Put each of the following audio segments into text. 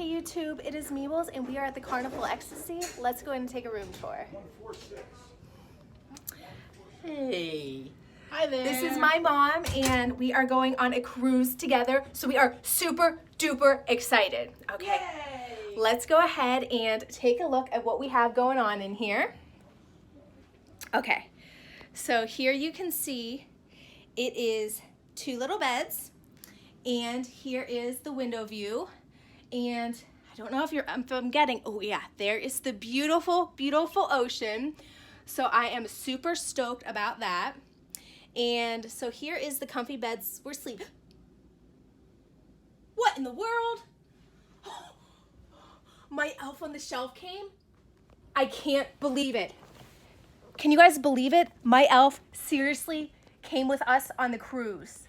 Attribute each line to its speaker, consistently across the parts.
Speaker 1: Hey YouTube, it is Meebles and we are at the Carnival Ecstasy. Let's go ahead and take a room tour.
Speaker 2: Hey. Hi there.
Speaker 1: This is my mom and we are going on a cruise together, so we are super duper excited. Okay,
Speaker 2: Yay.
Speaker 1: Let's go ahead and take a look at what we have going on in here. Okay, so here you can see it is 2 little beds, and here is the window view. And I don't know if I'm getting, oh yeah, there is the beautiful, beautiful ocean. So I am super stoked about that. And so here is the comfy beds we're sleeping. What in the world? My elf on the shelf came? I can't believe it. Can you guys believe it? My elf seriously came with us on the cruise.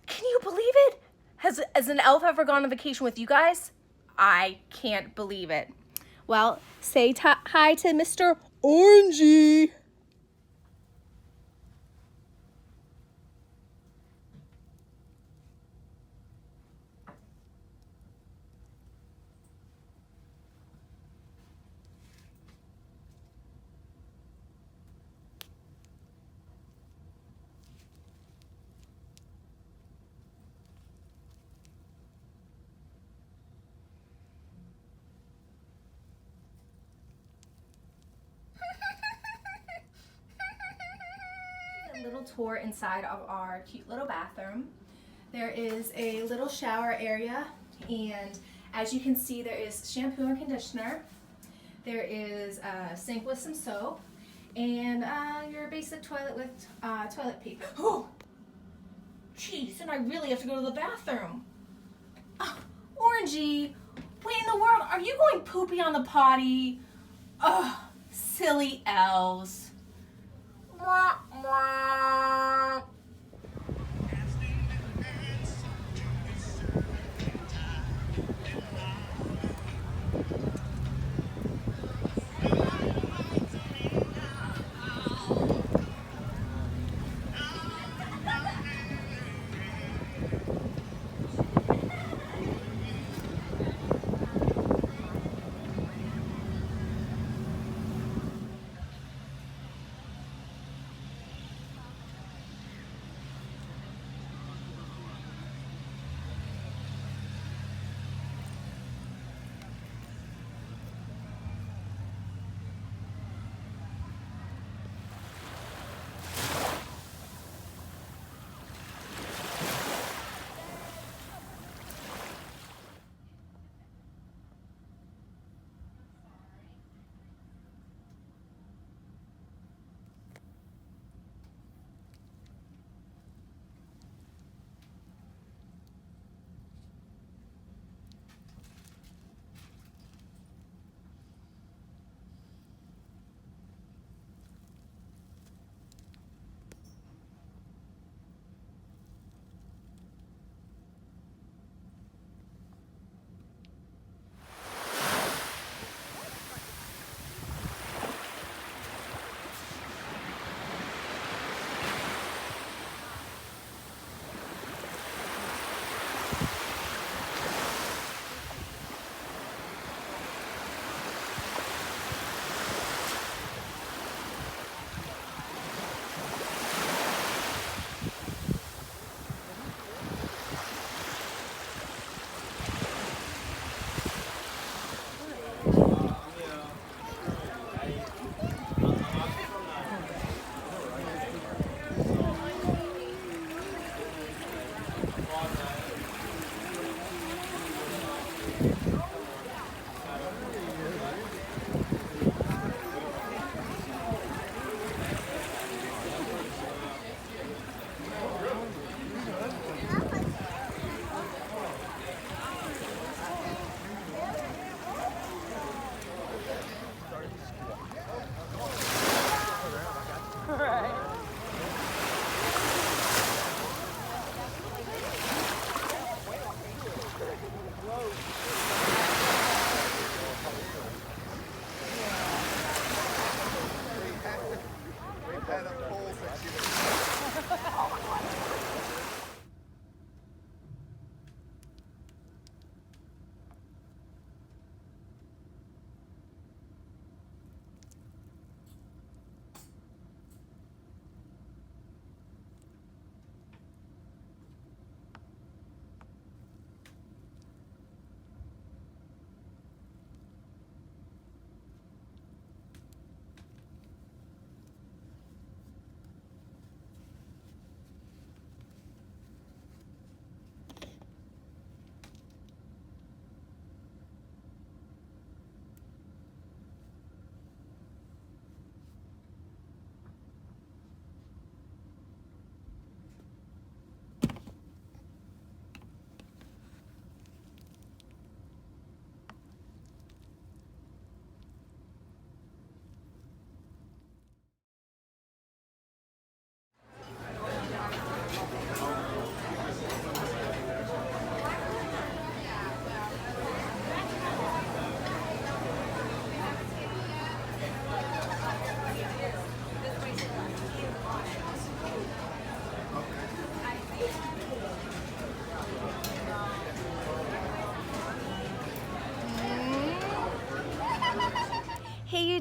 Speaker 1: Can you believe it? Has an elf ever gone on vacation with you guys? I can't believe it. Well, say hi to Mr. Orangey. Little tour inside of our cute little bathroom. There is a little shower area, and as you can see, there is shampoo and conditioner. There is a sink with some soap, and your basic toilet with toilet paper. Oh, jeez, and I really have to go to the bathroom. Orangey, what in the world? Are you going poopy on the potty? Oh, silly elves. Mwah, mwah.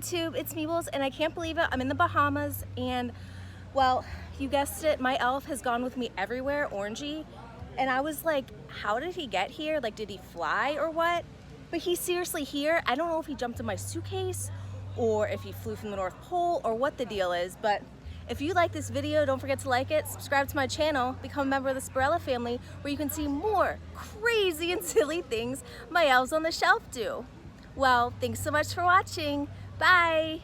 Speaker 1: YouTube, it's Meebles, and I can't believe it, I'm in the Bahamas, and well, you guessed it, my elf has gone with me everywhere, Orangey, and I was like, how did he get here? Like, did he fly or what? But he's seriously here. I don't know if he jumped in my suitcase or if he flew from the North Pole or what the deal is, but if you like this video, don't forget to like it, subscribe to my channel, become a member of the Spirella family, where you can see more crazy and silly things my elves on the shelf do. Well, thanks so much for watching. Bye!